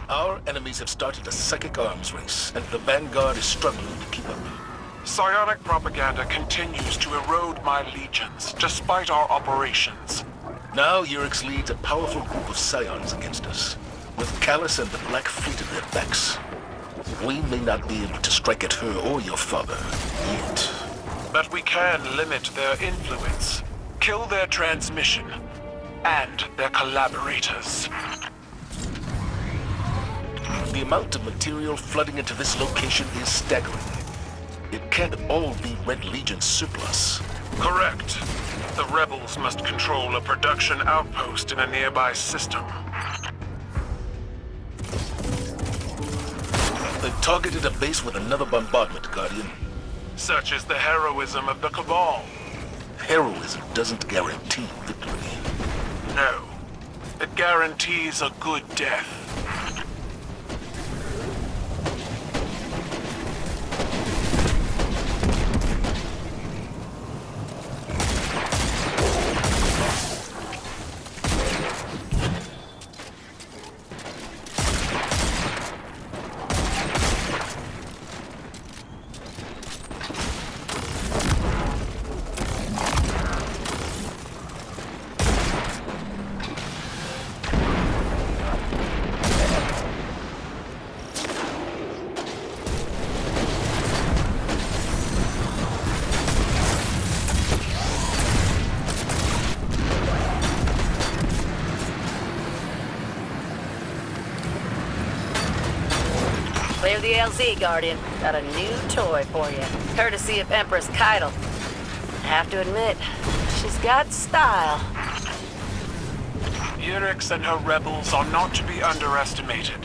Our enemies have started a psychic arms race, and the Vanguard is struggling to keep up. Psionic propaganda continues to erode my legions, despite our operations. Now Urix leads a powerful group of Scions against us, with Callus and the Black Fleet at their backs. We may not be able to strike at her or your father, yet. But we can limit their influence, kill their transmission, and their collaborators. The amount of material flooding into this location is staggering. It can't all be Red Legion surplus. Correct. The rebels must control a production outpost in a nearby system. They've targeted a base with another bombardment, Guardian. Such is the heroism of the Cabal. Heroism doesn't guarantee victory. No. It guarantees a good death. Clear the LZ, Guardian. Got a new toy for you. Courtesy of Empress Keitel. Have to admit, she's got style. Urix and her rebels are not to be underestimated.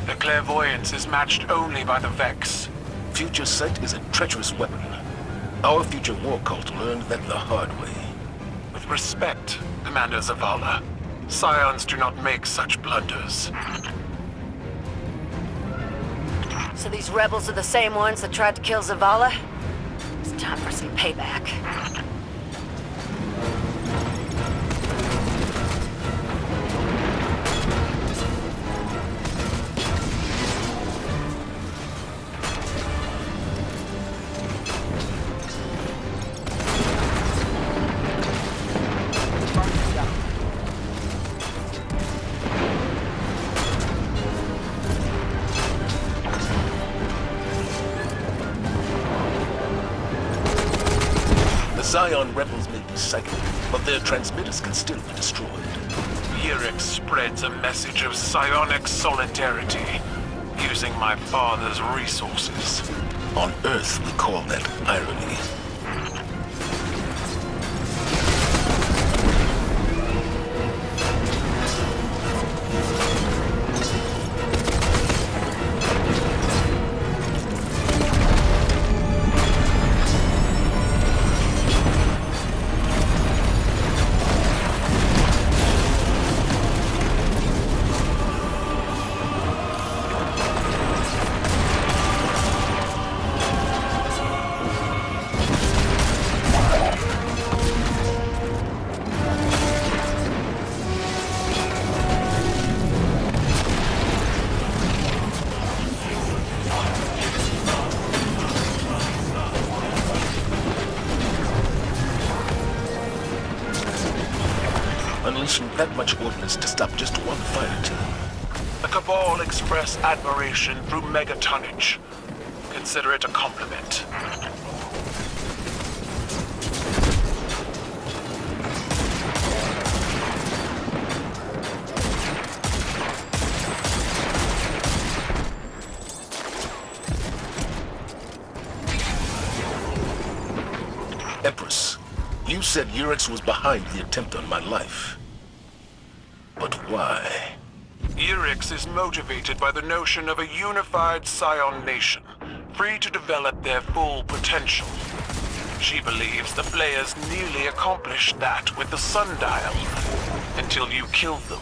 Their clairvoyance is matched only by the Vex. Future Sight is a treacherous weapon. Our future war cult learned that the hard way. With respect, Commander Zavala, Scions do not make such blunders. So these rebels are the same ones that tried to kill Zavala? It's time for some payback. Scion rebels may be psychic, but their transmitters can still be destroyed. Urix spreads a message of psionic solidarity, using my father's resources. On Earth, we call that irony. Unleashing that much ordnance to stop just one fire team. The Cabal express admiration through megatonnage. Consider it a compliment. Empress, you said Urix was behind the attempt on my life. But why? Urix is motivated by the notion of a unified Scion nation, free to develop their full potential. She believes the players nearly accomplished that with the Sundial, until you killed them.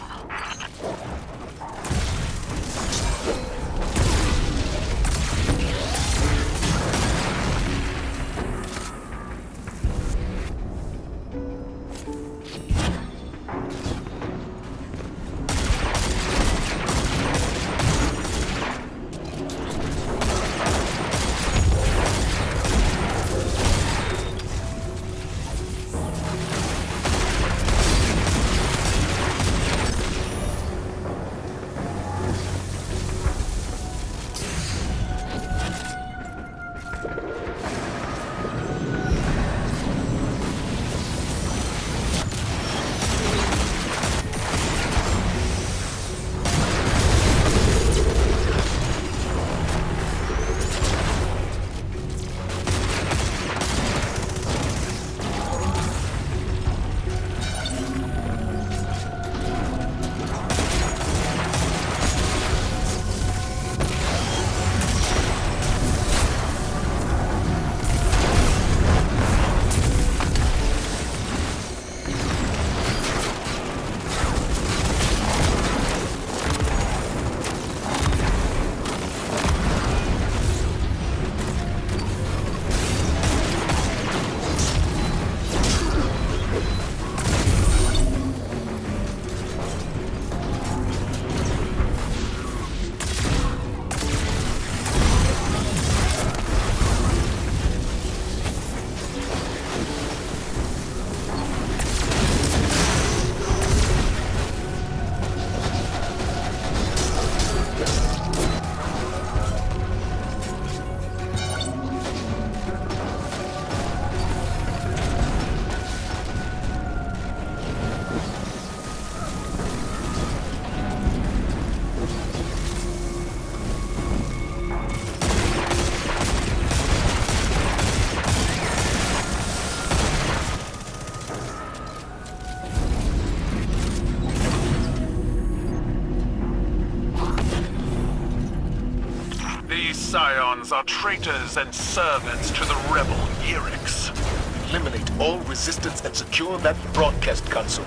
These scions are traitors and servants to the rebel Yurix. Eliminate all resistance and secure that broadcast console.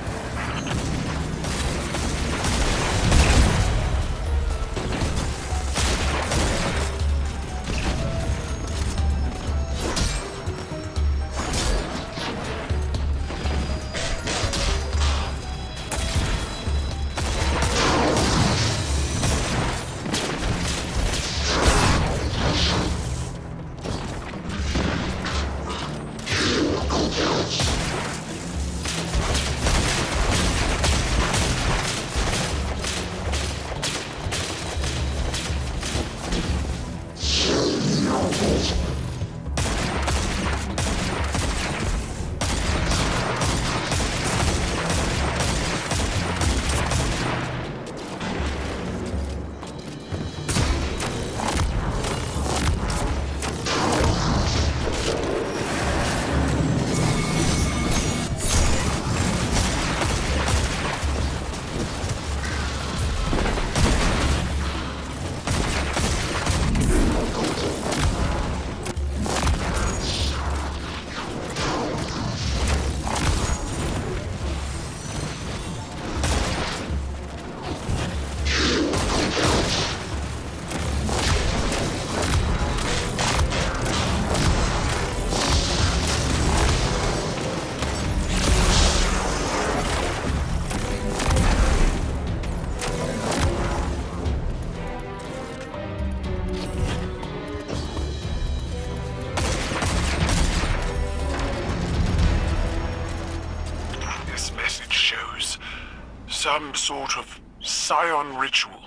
Some sort of scion ritual.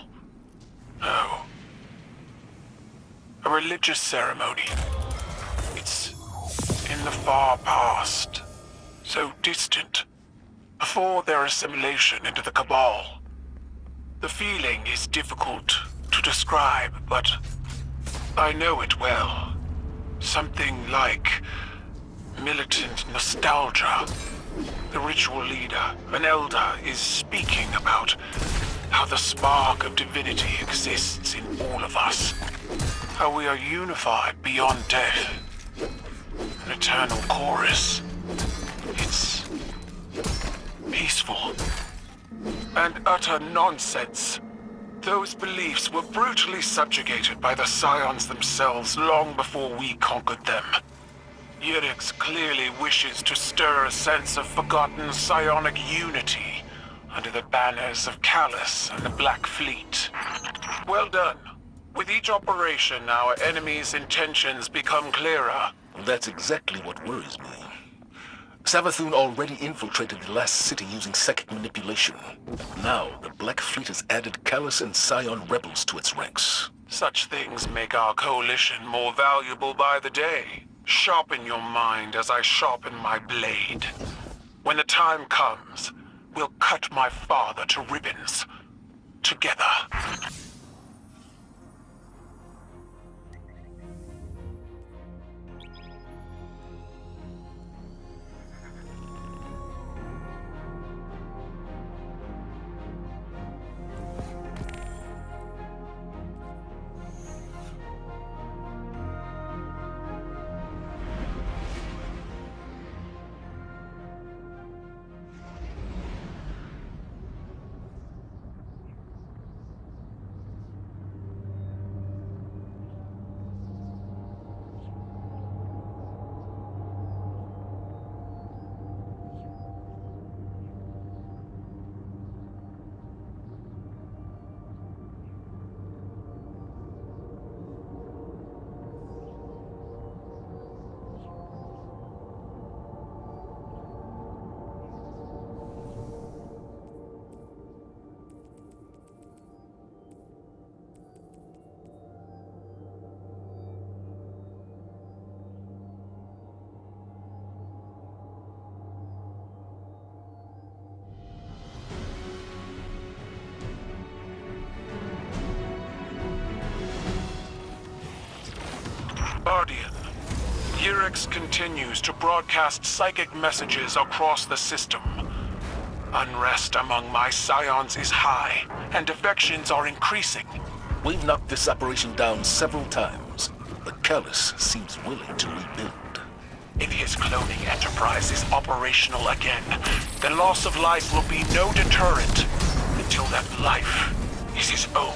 No. A religious ceremony. It's in the far past. So distant. Before their assimilation into the Cabal. The feeling is difficult to describe, but I know it well. Something like militant nostalgia. The ritual leader, an elder, is speaking about how the spark of divinity exists in all of us. How we are unified beyond death. An eternal chorus. It's peaceful. And utter nonsense. Those beliefs were brutally subjugated by the scions themselves long before we conquered them. Yurix clearly wishes to stir a sense of forgotten psionic unity under the banners of Callus and the Black Fleet. Well done. With each operation, our enemy's intentions become clearer. That's exactly what worries me. Savathun already infiltrated the last city using psychic manipulation. Now, the Black Fleet has added Callus and Scion rebels to its ranks. Such things make our coalition more valuable by the day. Sharpen your mind as I sharpen my blade. When the time comes, we'll cut my father to ribbons. Together. Guardian, Yurix continues to broadcast psychic messages across the system. Unrest among my scions is high, and defections are increasing. We've knocked this operation down several times, but Callus seems willing to rebuild. If his cloning enterprise is operational again, the loss of life will be no deterrent until that life is his own.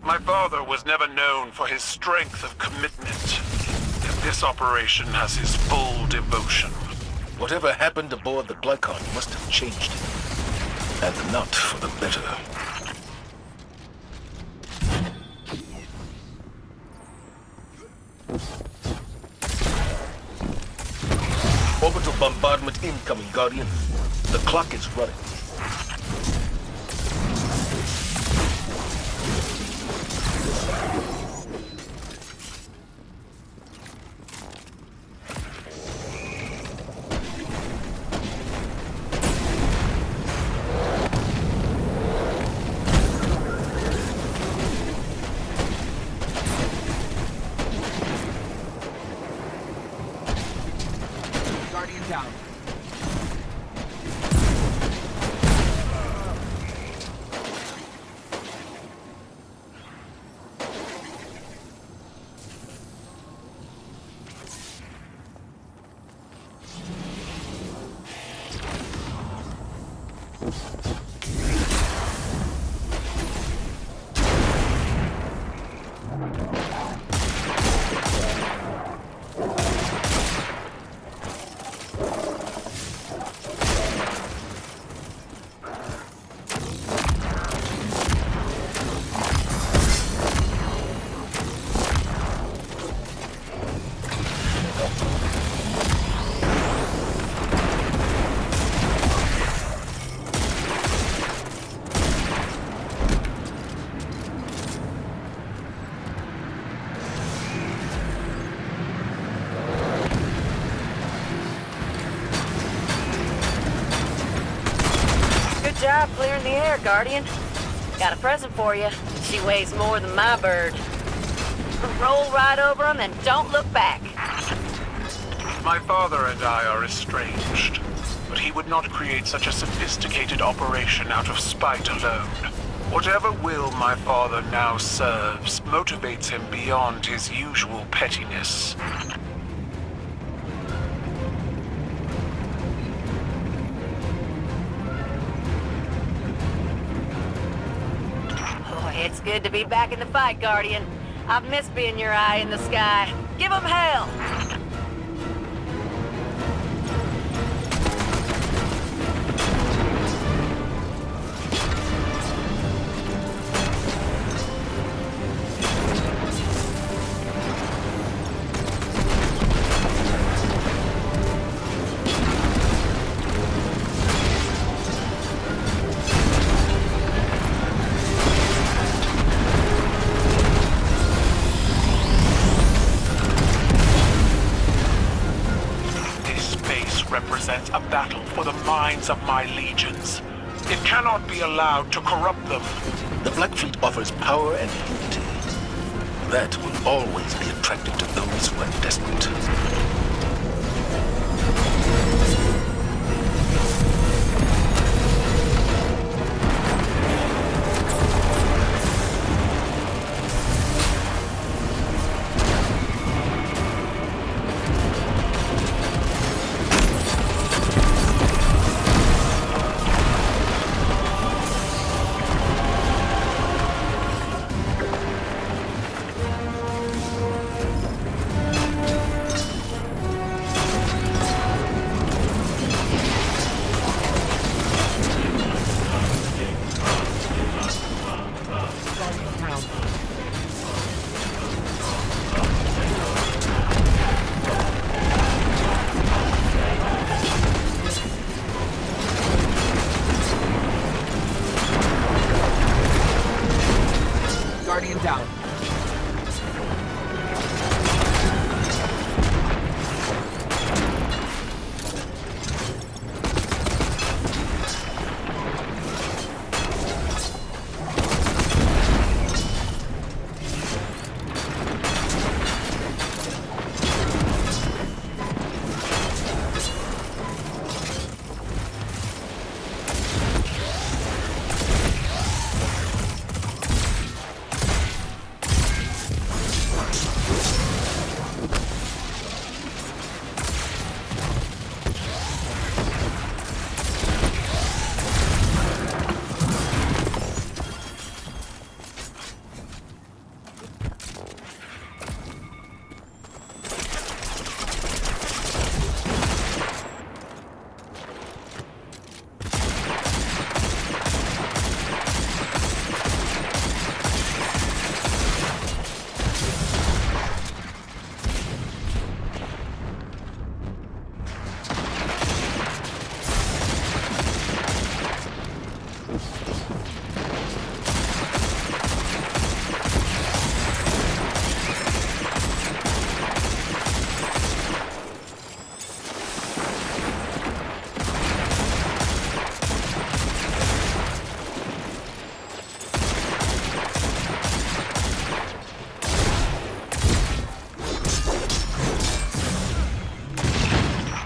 My father was never known for his strength of commitment. Yet this operation has his full devotion. Whatever happened aboard the Glycon must have changed him. And not for the better. Orbital bombardment incoming, Guardian. The clock is running. Guardian down. Good job clearing the air, Guardian. Got a present for you. She weighs more than my bird. Roll right over them and don't look back. My father and I are estranged, but he would not create such a sophisticated operation out of spite alone. Whatever will my father now serves motivates him beyond his usual pettiness. Oh, it's good to be back in the fight, Guardian. I've missed being your eye in the sky. Give 'em hell! Represents a battle for the minds of my legions. It cannot be allowed to corrupt them. The Black Fleet offers power and unity. That will always be attractive to those who are desperate.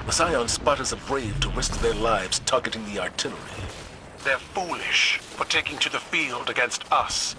The Scion spotters are brave to risk their lives targeting the artillery. They're foolish for taking to the field against us.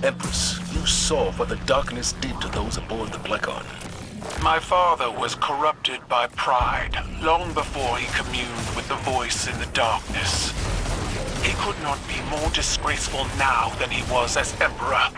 Empress, you saw what the darkness did to those aboard the Blacon. My father was corrupted by pride long before he communed with the voice in the darkness. He could not be more disgraceful now than he was as Emperor.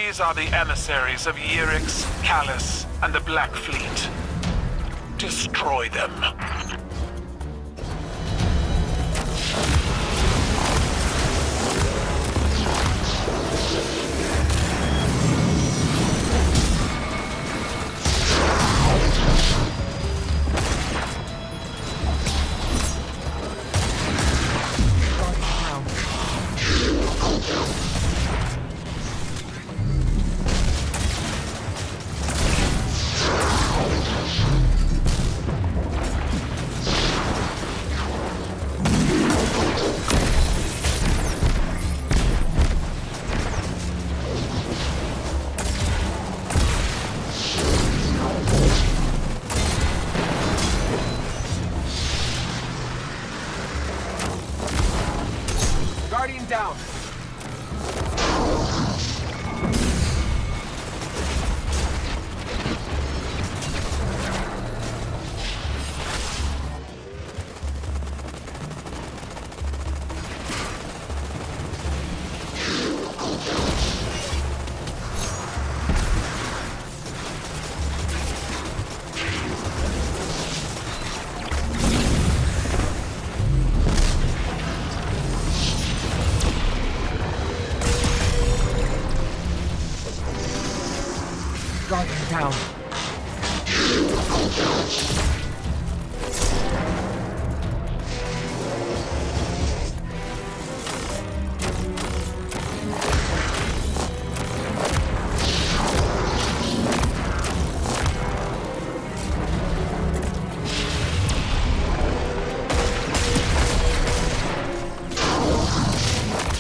These are the emissaries of Yurix, Callus, and the Black Fleet. Destroy them. Guardian down. Guardian down.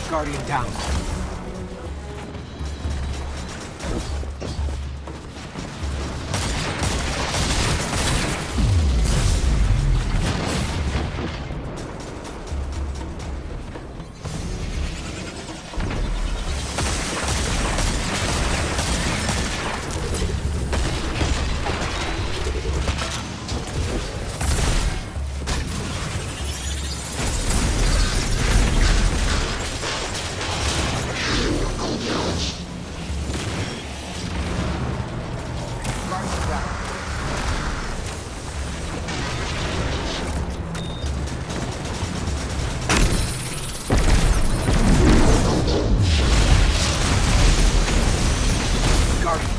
Guardian down.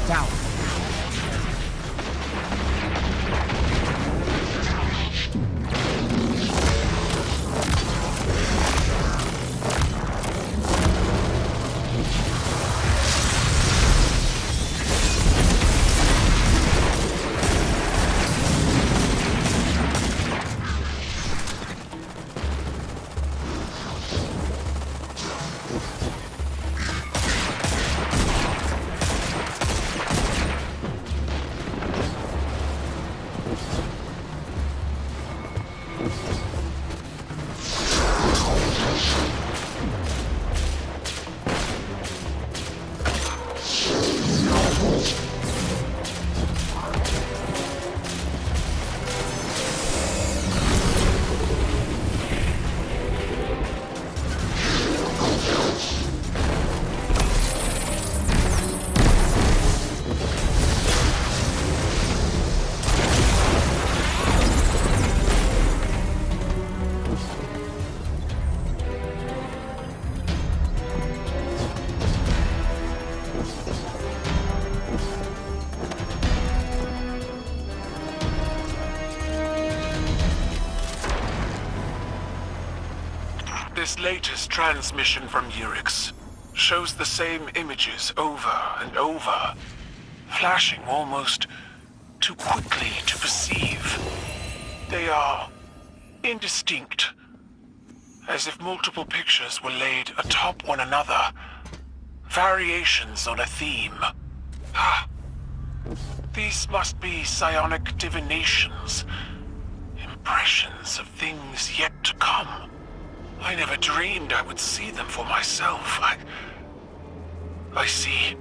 Down. This latest transmission from Yurix shows the same images over and over, flashing almost too quickly to perceive. They are indistinct, as if multiple pictures were laid atop one another, variations on a theme. These must be psionic divinations, impressions of things yet to come. I never dreamed I would see them for myself. I see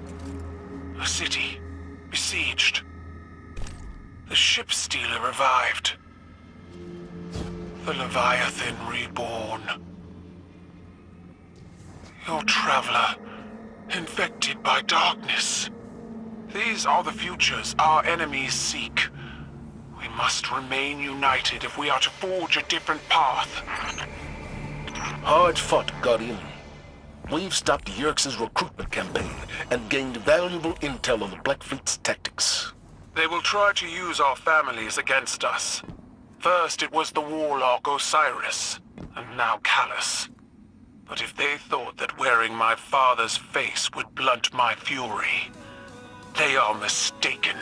a city besieged. The ship stealer revived. The Leviathan reborn. Your traveler infected by darkness. These are the futures our enemies seek. We must remain united if we are to forge a different path. Hard fought, Guardian. We've stopped Yerkes' recruitment campaign and gained valuable intel on the Black Fleet's tactics. They will try to use our families against us. First it was the warlock Osiris, and now Callus. But if they thought that wearing my father's face would blunt my fury, they are mistaken.